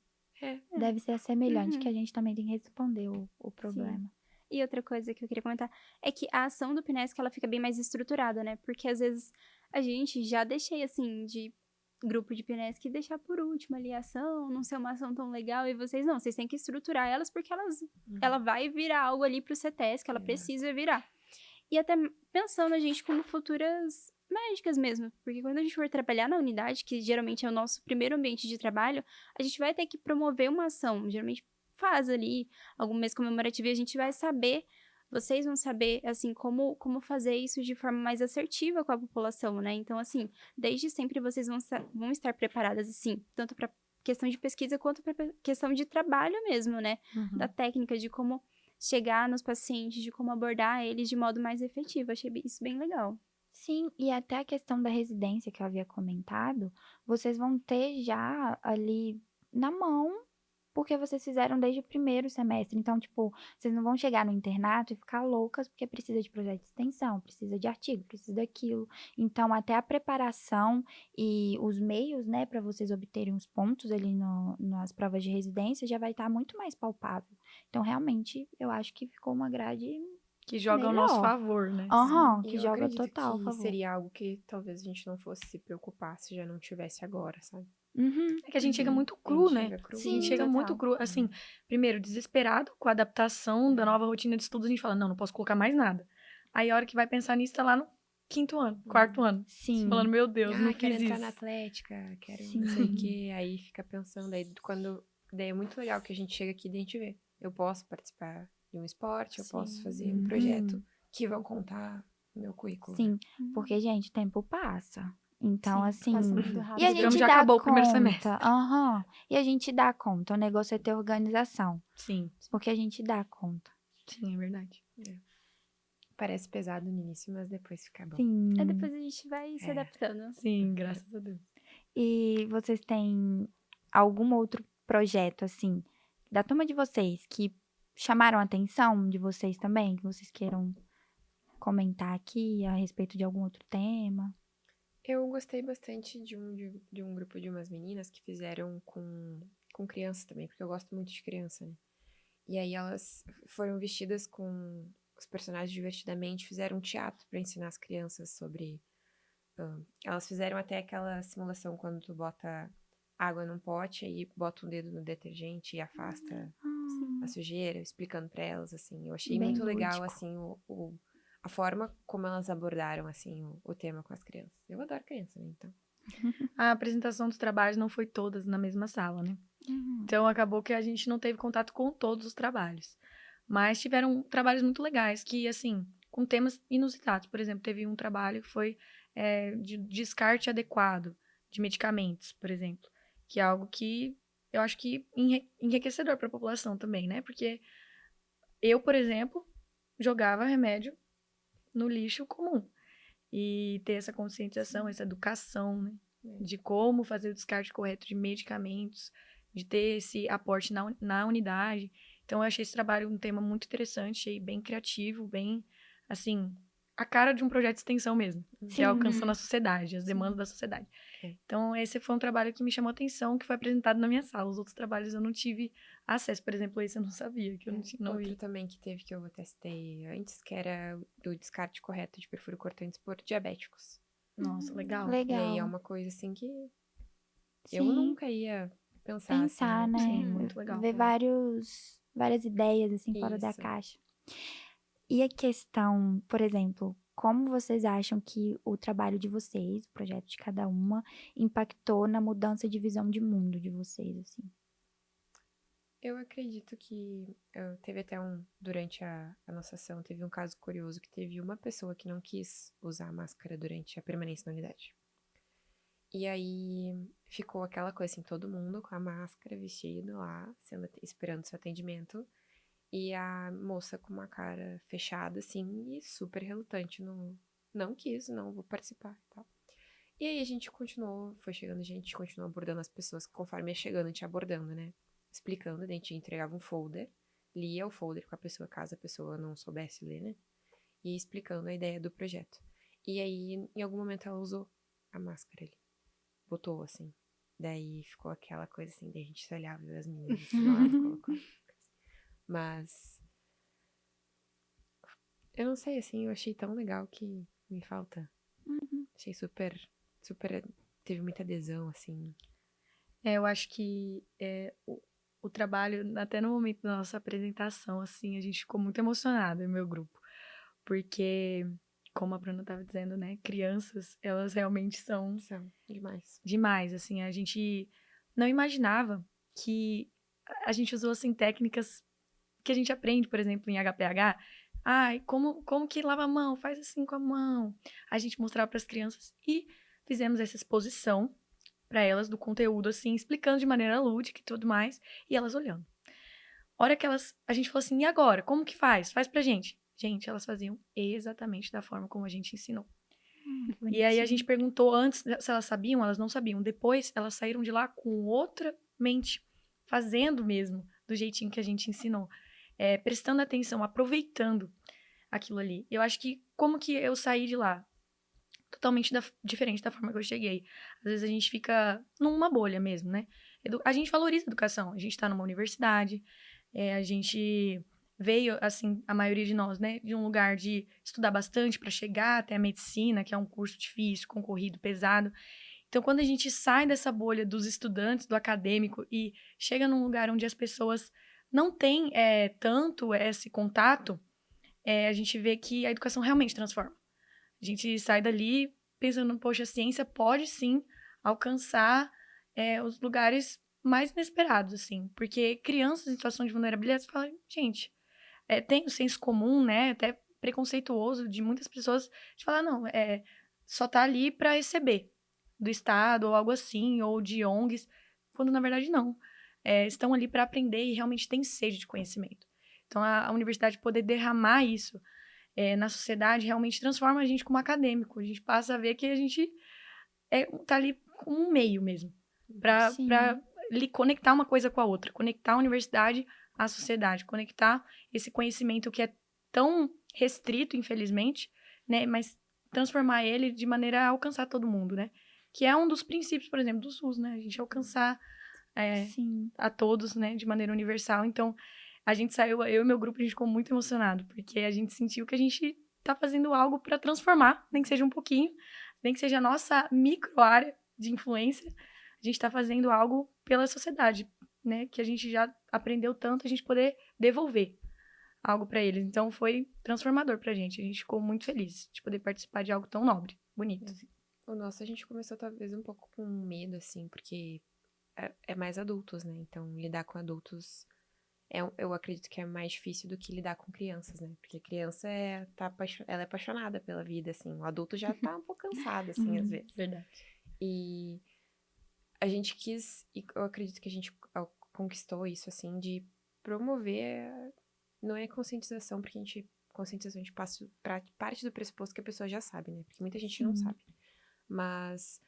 Deve ser semelhante, Uhum. que a gente também tem que responder o problema. E outra coisa que eu queria comentar é que a ação do PNESC, ela fica bem mais estruturada, né? Porque às vezes a gente já deixei, assim, de grupo de PNESC deixar por último ali a ação, não ser uma ação tão legal, e vocês não, vocês têm que estruturar elas porque ela vai virar algo ali pro CETESC, ela precisa virar. E até pensando a gente como futuras médicas mesmo. Porque quando a gente for trabalhar na unidade, que geralmente é o nosso primeiro ambiente de trabalho, a gente vai ter que promover uma ação. Geralmente faz ali algum mês comemorativo e a gente vai saber, vocês vão saber, assim, como fazer isso de forma mais assertiva com a população, né? Então, assim, desde sempre vocês vão estar preparadas, assim, tanto para questão de pesquisa quanto para questão de trabalho mesmo, né? Da técnica, de como chegar nos pacientes, de como abordar eles de modo mais efetivo. Achei isso bem legal. Sim, e até a questão da residência que eu havia comentado, vocês vão ter já ali na mão, porque vocês fizeram desde o primeiro semestre. Então, tipo, vocês não vão chegar no internato e ficar loucas porque precisa de projeto de extensão, precisa de artigo, precisa daquilo. Então, até a preparação e os meios, né, para vocês obterem os pontos ali nas provas de residência já vai estar muito mais palpável. Então, realmente, eu acho que ficou uma grade Que joga ao nosso melhor. favor, né? Aham, E que eu joga acredito total a que favor. seria algo que talvez a gente não fosse se preocupar se já não tivesse agora, sabe? Uhum. É que a gente chega muito A cru, gente né? chega cru. A gente Sim, chega muito total. cru, assim, primeiro, desesperado com a adaptação da nova rotina de estudos, a gente fala, não posso colocar mais nada. Aí a hora que vai pensar nisso, tá lá no 5º ano, 4º ano. Sim. Falando, meu Deus, não quero fiz entrar isso. na Atlética, quero Sim. não sei o quê. Aí fica pensando, daí é muito legal que a gente chega aqui e a gente vê. Eu posso participar de um esporte, eu posso fazer um projeto que vão contar no meu currículo. Sim, porque, gente, o tempo passa. Então, Sim, assim. passa muito E rápido. a Esse programa gente já dá acabou o primeiro conta. semestre. Aham. E a gente dá conta. O negócio é ter organização. Sim, Porque a gente dá conta. sim, é verdade. Parece pesado no início, mas depois fica bom. Sim. Aí depois a gente vai se adaptando. Sim, graças a Deus. E vocês têm algum outro projeto, assim, da turma de vocês, que chamaram a atenção de vocês também? Que vocês queiram comentar aqui a respeito de algum outro tema? Eu gostei bastante de um grupo de umas meninas que fizeram com crianças também, porque eu gosto muito de criança, né? E aí elas foram vestidas com os personagens divertidamente, fizeram um teatro para ensinar as crianças sobre... elas fizeram até aquela simulação quando tu bota água num pote, aí bota um dedo no detergente e afasta a sujeira, explicando para elas, assim. Eu achei Bem muito legal, lúdico. assim, a forma como elas abordaram, assim, o tema com as crianças. Eu adoro criança, né? Então... A apresentação dos trabalhos não foi todas na mesma sala, né? Uhum. Então, acabou que a gente não teve contato com todos os trabalhos. Mas tiveram trabalhos muito legais, que, assim, com temas inusitados. Por exemplo, teve um trabalho que foi de descarte adequado de medicamentos, por exemplo. Que é algo que eu acho que enriquecedor para a população também, né? Porque eu, por exemplo, jogava remédio no lixo comum. E ter essa conscientização, essa educação, né? De como fazer o descarte correto de medicamentos, de ter esse aporte na unidade. Então, eu achei esse trabalho um tema muito interessante, achei bem criativo, bem, assim, a cara de um projeto de extensão mesmo, que é alcançando a sociedade, as demandas da sociedade. Então, esse foi um trabalho que me chamou a atenção, que foi apresentado na minha sala. Os outros trabalhos eu não tive acesso, por exemplo, esse eu não sabia, que eu não Outro vi. também que teve que eu testei antes, que era do descarte correto de perfuro cortantes por diabéticos. Nossa, legal. Legal. E aí é uma coisa, assim, que eu Sim. nunca ia pensar, Pensar, assim, né? Sim, muito legal. Ver várias ideias, assim, fora da Isso. caixa. E a questão, por exemplo, como vocês acham que o trabalho de vocês, o projeto de cada uma, impactou na mudança de visão de mundo de vocês, assim? Eu acredito que teve até durante a nossa ação, teve um caso curioso que teve uma pessoa que não quis usar a máscara durante a permanência na unidade. E aí ficou aquela coisa assim, todo mundo com a máscara, vestido lá, esperando seu atendimento. E a moça com uma cara fechada, assim, e super relutante, não quis, não vou participar e tal. E aí a gente foi chegando, a gente continuou abordando as pessoas, conforme ia chegando, a gente ia abordando, né? Explicando, a gente entregava um folder, lia o folder com a pessoa, caso a pessoa não soubesse ler, né? E ia explicando a ideia do projeto. E aí, em algum momento, ela usou a máscara ali. Botou, assim. Daí ficou aquela coisa assim, daí a gente se olhava e as meninas assim, na hora colocou. Mas eu não sei, assim, eu achei tão legal que me falta. Achei super, teve muita adesão, assim. Eu acho que o trabalho, até no momento da nossa apresentação, assim, a gente ficou muito emocionada, meu grupo. Porque como a Bruna estava dizendo, né? Crianças, elas realmente são São demais. demais, assim. A gente não imaginava que a gente usou, assim, técnicas que a gente aprende, por exemplo, em HPH. Ai, como que lava a mão? Faz assim com a mão. A gente mostrava para as crianças e fizemos essa exposição para elas do conteúdo, assim, explicando de maneira lúdica e tudo mais, e elas olhando. Hora que a gente falou assim, e agora? Como que faz? Faz pra gente. Gente, elas faziam exatamente da forma como a gente ensinou. E aí a gente perguntou antes se elas sabiam, elas não sabiam. Depois, elas saíram de lá com outra mente, fazendo mesmo, do jeitinho que a gente ensinou. Prestando atenção, aproveitando aquilo ali. Eu acho que, como que eu saí de lá? Totalmente diferente da forma que eu cheguei. Às vezes a gente fica numa bolha mesmo, né? A gente valoriza a educação. A gente tá numa universidade, a gente veio, assim, a maioria de nós, né, de um lugar de estudar bastante para chegar até a medicina, que é um curso difícil, concorrido, pesado. Então, quando a gente sai dessa bolha dos estudantes, do acadêmico, e chega num lugar onde as pessoas não têm tanto esse contato, a gente vê que a educação realmente transforma. A gente sai dali pensando, poxa, a ciência pode sim alcançar os lugares mais inesperados, assim. Porque crianças em situação de vulnerabilidade falam, gente, tem o senso comum, né, até preconceituoso de muitas pessoas, de falar, não, só tá ali para receber do Estado ou algo assim, ou de ONGs, quando na verdade não. Estão ali para aprender e realmente têm sede de conhecimento. Então, a universidade poder derramar isso na sociedade realmente transforma a gente como acadêmico. A gente passa a ver que a gente tá ali como um meio mesmo, para conectar uma coisa com a outra, conectar a universidade à sociedade, conectar esse conhecimento que é tão restrito, infelizmente, né, mas transformar ele de maneira a alcançar todo mundo, né? Que é um dos princípios, por exemplo, do SUS, né? A gente alcançar a todos, né, de maneira universal. Então, a gente saiu, eu e meu grupo, a gente ficou muito emocionado, porque a gente sentiu que a gente tá fazendo algo para transformar, nem que seja um pouquinho, nem que seja a nossa micro área de influência, a gente tá fazendo algo pela sociedade, né, que a gente já aprendeu tanto, a gente poder devolver algo para eles. Então, foi transformador pra gente, a gente ficou muito feliz de poder participar de algo tão nobre, bonito. O nosso, a gente começou talvez um pouco com medo, assim, porque é mais adultos, né? Então, lidar com adultos eu acredito que é mais difícil do que lidar com crianças, né? Porque a criança ela é apaixonada pela vida, assim. O adulto já tá um pouco cansado, assim, às vezes. Verdade. E a gente quis, e eu acredito que a gente conquistou isso, assim, de promover, não é conscientização, porque conscientização a gente passa parte do pressuposto que a pessoa já sabe, né? Porque muita gente não sabe. Mas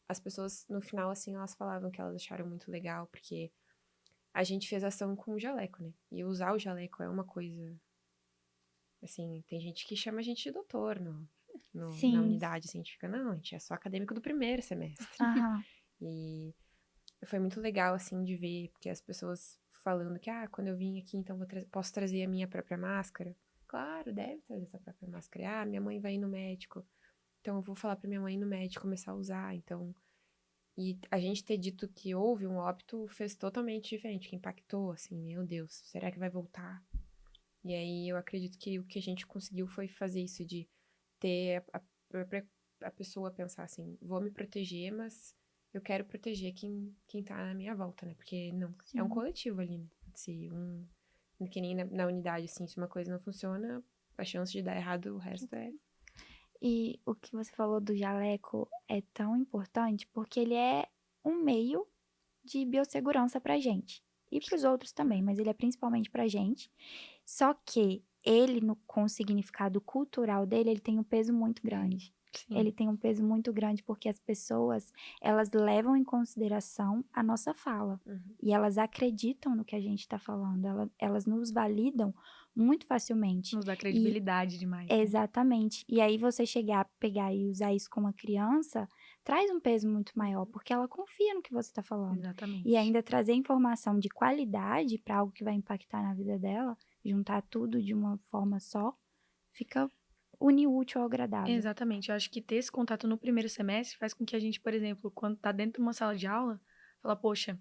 as pessoas, no final, assim, elas falavam que elas acharam muito legal, porque a gente fez ação com o jaleco, né? E usar o jaleco é uma coisa... Assim, tem gente que chama a gente de doutor na unidade científica. Não, a gente é só acadêmico do primeiro semestre. E foi muito legal, assim, de ver, porque as pessoas falando que, quando eu vim aqui, então posso trazer a minha própria máscara. Claro, deve trazer essa própria máscara. Minha mãe vai ir no médico. Então, eu vou falar pra minha mãe ir no médico começar a usar. Então... E a gente ter dito que houve um óbito fez totalmente diferente, que impactou, assim, meu Deus, será que vai voltar? E aí eu acredito que o que a gente conseguiu foi fazer isso, de ter a pessoa pensar assim, vou me proteger, mas eu quero proteger quem tá na minha volta, né? Porque não, é um coletivo ali, né? Se que nem na unidade, assim, se uma coisa não funciona, a chance de dar errado, o resto é... E o que você falou do jaleco é tão importante porque ele é um meio de biossegurança pra gente. E pros outros também, mas ele é principalmente pra gente. Só que ele, com o significado cultural dele, ele tem um peso muito grande. Sim. Ele tem um peso muito grande porque as pessoas, elas levam em consideração a nossa fala. E elas acreditam no que a gente está falando. Elas nos validam muito facilmente. Nos dá credibilidade demais. Né? Exatamente. E aí você chegar, pegar e usar isso com uma criança, traz um peso muito maior, porque ela confia no que você está falando. Exatamente. E ainda trazer informação de qualidade para algo que vai impactar na vida dela, juntar tudo de uma forma só, fica unir o útil ao agradável. Exatamente. Eu acho que ter esse contato no primeiro semestre faz com que a gente, por exemplo, quando tá dentro de uma sala de aula, fala, poxa,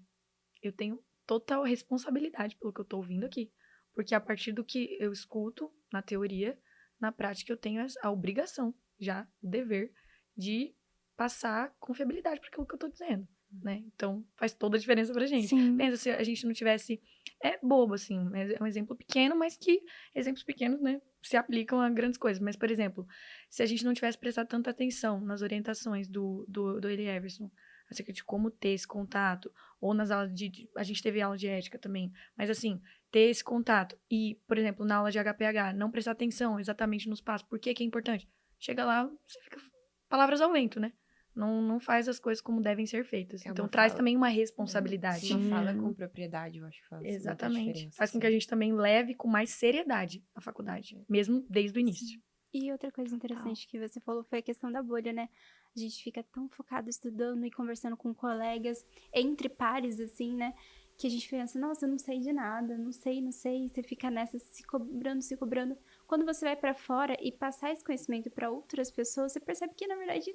eu tenho total responsabilidade pelo que eu tô ouvindo aqui. Porque a partir do que eu escuto, na teoria, na prática eu tenho a obrigação, já, o dever de passar confiabilidade para aquilo que eu tô dizendo, né? Então, faz toda a diferença pra gente. Sim. Pensa se a gente não tivesse... É bobo, assim, é um exemplo pequeno, mas que exemplos pequenos, né, se aplicam a grandes coisas. Mas, por exemplo, se a gente não tivesse prestado tanta atenção nas orientações do Eli Everson, acerca de como ter esse contato, ou nas aulas a gente teve aula de ética também, mas assim, ter esse contato e, por exemplo, na aula de HPH, não prestar atenção exatamente nos passos, por que que é importante? Chega lá, você fica palavras ao vento, né? Não faz as coisas como devem ser feitas. É Então, uma traz fala. também uma responsabilidade. Uma fala com propriedade, eu acho que faz muita Exatamente. diferença. Faz com que a gente também leve com mais seriedade a faculdade, mesmo desde o início. E outra coisa interessante que você falou foi a questão da bolha, né? A gente fica tão focado estudando e conversando com colegas, entre pares, assim, né? Que a gente pensa, nossa, eu não sei de nada, não sei. Você fica nessa se cobrando. Quando você vai pra fora e passar esse conhecimento pra outras pessoas, você percebe que, na verdade,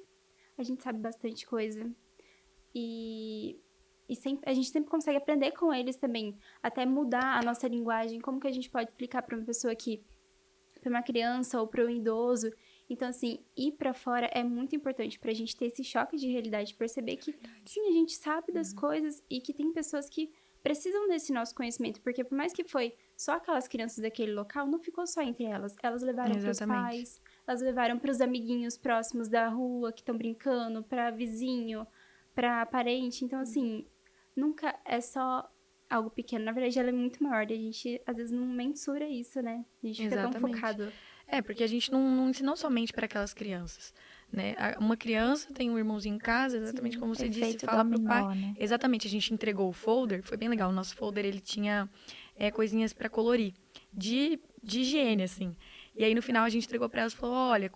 a gente sabe bastante coisa. E a gente sempre consegue aprender com eles também, até mudar a nossa linguagem, como que a gente pode explicar pra uma pessoa que para uma criança ou para um idoso. Então, assim, ir para fora é muito importante pra gente ter esse choque de realidade, perceber que, sim, a gente sabe das coisas e que tem pessoas que precisam desse nosso conhecimento, porque por mais que foi só aquelas crianças daquele local, não ficou só entre elas. Elas levaram para os pais, elas levaram para os amiguinhos próximos da rua que estão brincando, para vizinho, para parente. Então, assim, nunca é só algo pequeno. Na verdade, ela é muito maior e a gente, às vezes, não mensura isso, né? A gente fica tão focado. É, porque a gente não ensinou somente para aquelas crianças, né? Uma criança tem um irmãozinho em casa, exatamente como você disse, fala pro pai. Né? Exatamente, a gente entregou o folder, foi bem legal. O nosso folder, ele tinha coisinhas para colorir, de higiene, assim. E aí, no final, a gente entregou para elas e falou, olha,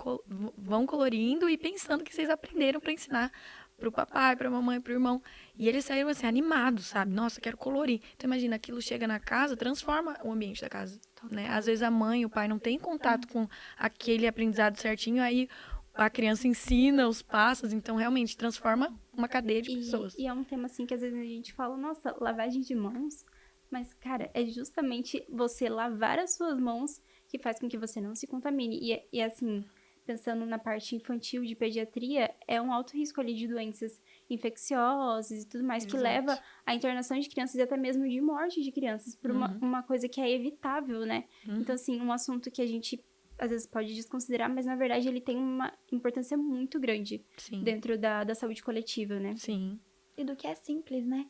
vão colorindo e pensando que vocês aprenderam para ensinar pro papai, pra mamãe, pro irmão. E eles saíram, assim, animados, sabe? Nossa, quero colorir. Então, imagina, aquilo chega na casa, transforma o ambiente da casa, né? Às vezes a mãe, o pai não tem contato com aquele aprendizado certinho, aí a criança ensina os passos, então, realmente, transforma uma cadeia de pessoas. E é um tema, assim, que às vezes a gente fala, nossa, lavagem de mãos, mas, cara, é justamente você lavar as suas mãos que faz com que você não se contamine. E assim, pensando na parte infantil de pediatria, é um alto risco ali de doenças infecciosas e tudo mais, que leva à internação de crianças e até mesmo de morte de crianças por uma coisa que é evitável, né? Então, assim, um assunto que a gente às vezes pode desconsiderar, mas na verdade ele tem uma importância muito grande dentro da saúde coletiva, né? Sim. E do que é simples, né?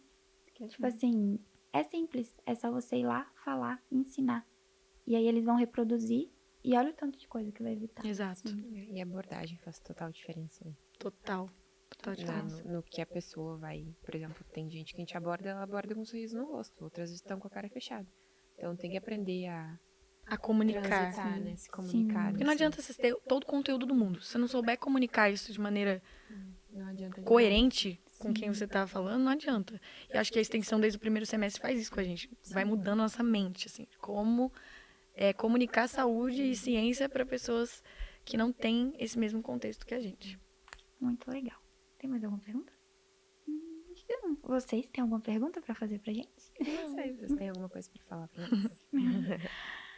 Tipo assim, é simples, é só você ir lá, falar, ensinar. E aí eles vão reproduzir e olha o tanto de coisa que vai evitar. Exato. E a abordagem faz total diferença, né? Total diferença. No que a pessoa vai... Por exemplo, tem gente que a gente aborda, ela aborda com um sorriso no rosto. Outras estão com a cara fechada. Então tem que aprender a comunicar. Transitar, né? Se comunicar. Porque não adianta você ter todo o conteúdo do mundo. Se você não souber comunicar isso de maneira não adianta coerente com quem você tá falando, não adianta. E acho que a extensão desde o primeiro semestre faz isso com a gente. Vai mudando a nossa mente, assim. Como comunicar saúde e ciência para pessoas que não têm esse mesmo contexto que a gente. Muito legal. Tem mais alguma pergunta? Acho que não. Vocês têm alguma pergunta para fazer pra gente? Não sei, vocês têm alguma coisa pra falar pra nós?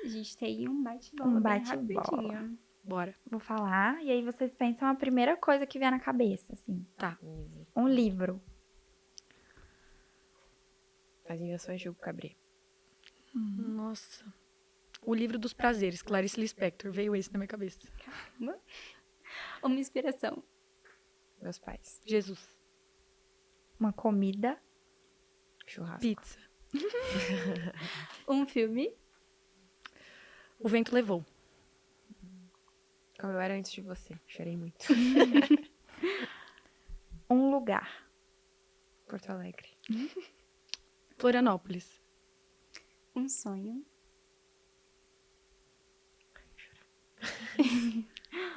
A gente tem um bate-bola. Um bate-bola. Bora. Vou falar, e aí vocês pensam a primeira coisa que vier na cabeça, assim. Tá. Um livro. As Invenções de Hugo Cabret. Nossa. O Livro dos Prazeres, Clarice Lispector. Veio esse na minha cabeça. Caramba. Uma inspiração. Meus pais. Jesus. Uma comida. Churrasco. Pizza. Um filme. O Vento Levou. Como eu era antes de você. Chorei muito. Um lugar. Porto Alegre. Florianópolis. Um sonho.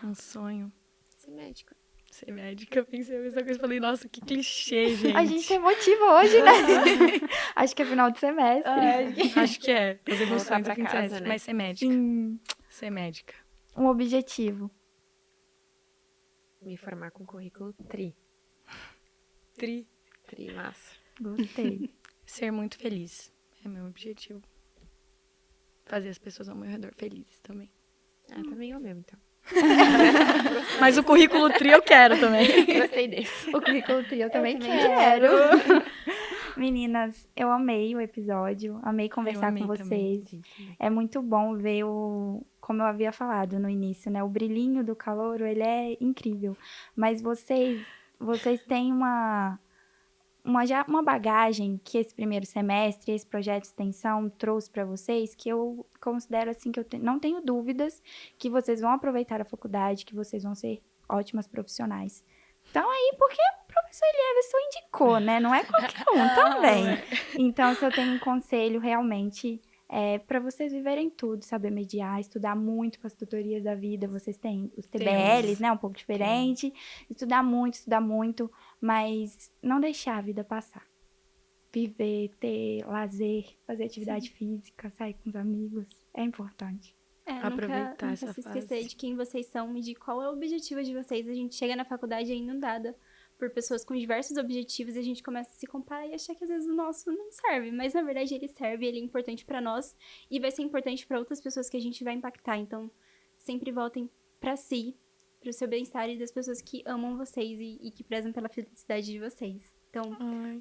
Um sonho. Ser médico. Ser médica. Pensei a mesma coisa. Falei, nossa, que clichê, gente. A gente tem motivo hoje, né? Acho que é final de semestre. Acho que é. Fazer Voltar emoções pra do fim de casa, semestre. né? Mas ser médica. Sim. Ser médica. Um objetivo. Me formar com currículo tri. Tri. Tri, massa. Gostei. Ser muito feliz. É meu objetivo. Fazer as pessoas ao meu redor felizes também. Também eu mesmo, então. Mas o currículo tri eu quero também. Gostei desse. O currículo trio eu também também quero. Meninas, eu amei o episódio, amei conversar amei com também. vocês. É muito bom ver como eu havia falado no início, né? O brilhinho do calouro, ele é incrível. Mas vocês têm uma bagagem que esse primeiro semestre, esse projeto de extensão trouxe para vocês, que eu considero assim, que não tenho dúvidas que vocês vão aproveitar a faculdade, que vocês vão ser ótimas profissionais. Então aí, porque o professor Elieverson indicou, né? Não é qualquer um também. Então, se eu tenho um conselho realmente para vocês viverem tudo, saber mediar, estudar muito com as tutorias da vida, vocês têm os TBLs, né? Um pouco diferente. Estudar muito, mas não deixar a vida passar. Viver, ter lazer, fazer atividade física, sair com os amigos, é importante. Aproveitar nunca essa se esquecer fase. de quem vocês são e de qual é o objetivo de vocês. A gente chega na faculdade inundada por pessoas com diversos objetivos e a gente começa a se comparar e achar que às vezes o nosso não serve, mas na verdade ele serve, ele é importante pra nós e vai ser importante pra outras pessoas que a gente vai impactar. Então, sempre voltem pra si, pro seu bem-estar e das pessoas que amam vocês e que prezam pela felicidade de vocês. Então,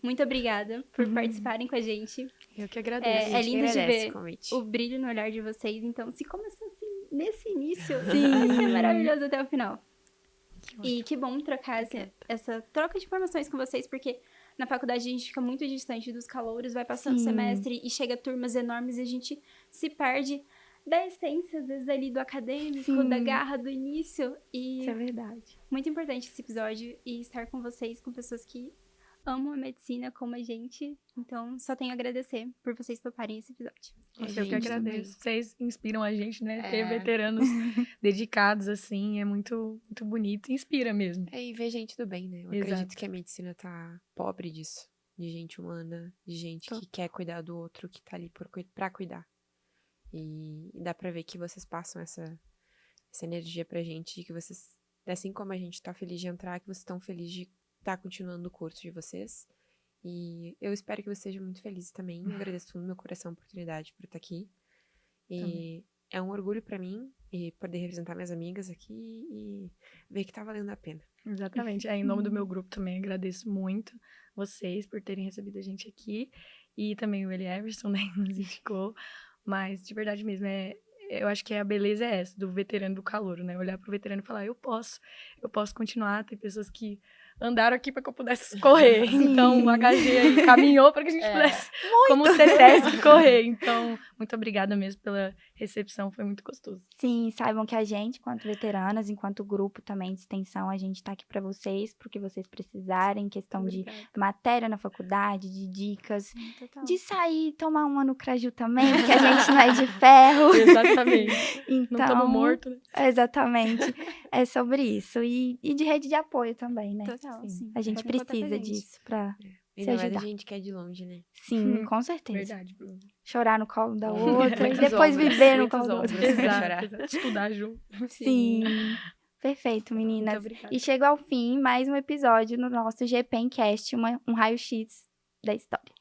muito obrigada por participarem com a gente. Eu que agradeço. É lindo de ver o convite. o brilho no olhar de vocês. Então, se começar assim, nesse início, vai ser maravilhoso até o final. E que bom trocar essa troca de informações com vocês, porque na faculdade a gente fica muito distante dos calouros, vai passando o semestre e chega turmas enormes e a gente se perde da essência, às vezes, ali do acadêmico, da garra do início. E Isso é verdade. muito importante esse episódio e estar com vocês, com pessoas que amam a medicina como a gente. Então, só tenho a agradecer por vocês toparem esse episódio. Eu que agradeço. Vocês inspiram a gente, né? Ter veteranos dedicados, assim, é muito, muito bonito. Inspira mesmo. E ver gente do bem, né? Eu Exato. acredito que a medicina tá pobre disso. De gente humana, de gente que quer cuidar do outro, que tá ali pra cuidar. E dá pra ver que vocês passam essa energia pra gente, que vocês, assim como a gente tá feliz de entrar, que vocês estão felizes de estar continuando o curso de vocês. E eu espero que vocês sejam muito felizes também. Eu agradeço do meu coração a oportunidade por estar aqui. E é um orgulho pra mim e poder representar minhas amigas aqui e ver que tá valendo a pena. Exatamente. Em nome do meu grupo também agradeço muito vocês por terem recebido a gente aqui. E também o Elieverson, né, nos indicou. Mas, de verdade mesmo, eu acho que a beleza é essa, do veterano do calouro, né? Olhar pro veterano e falar, eu posso continuar. Tem pessoas que andaram aqui para que eu pudesse correr. Então, o HG aí caminhou para que a gente pudesse, como o CETESC, correr. Então, muito obrigada mesmo pela recepção, foi muito gostoso. Sim, saibam que a gente, enquanto veteranas, enquanto grupo também de extensão, a gente tá aqui para vocês, porque vocês precisarem, questão de matéria na faculdade, de dicas, de sair, tomar uma no Craju também, porque a gente não é de ferro. Exatamente. Então, não estamos mortos, né? Exatamente. É sobre isso. E de rede de apoio também, né? Total, sim. A gente Podem contar com a precisa gente. disso pra se Ainda mais ajudar. a gente que é de longe, né? Sim, com certeza. Verdade, Bruno. Chorar no colo da outra e Muitos depois ombros, viver no muitos colo da outra. ombros. Vai Exato, chorar. exato. Estudar junto. Sim. Perfeito, meninas. Muito obrigada. E chega ao fim mais um episódio no nosso GPEncast, um raio-x da história.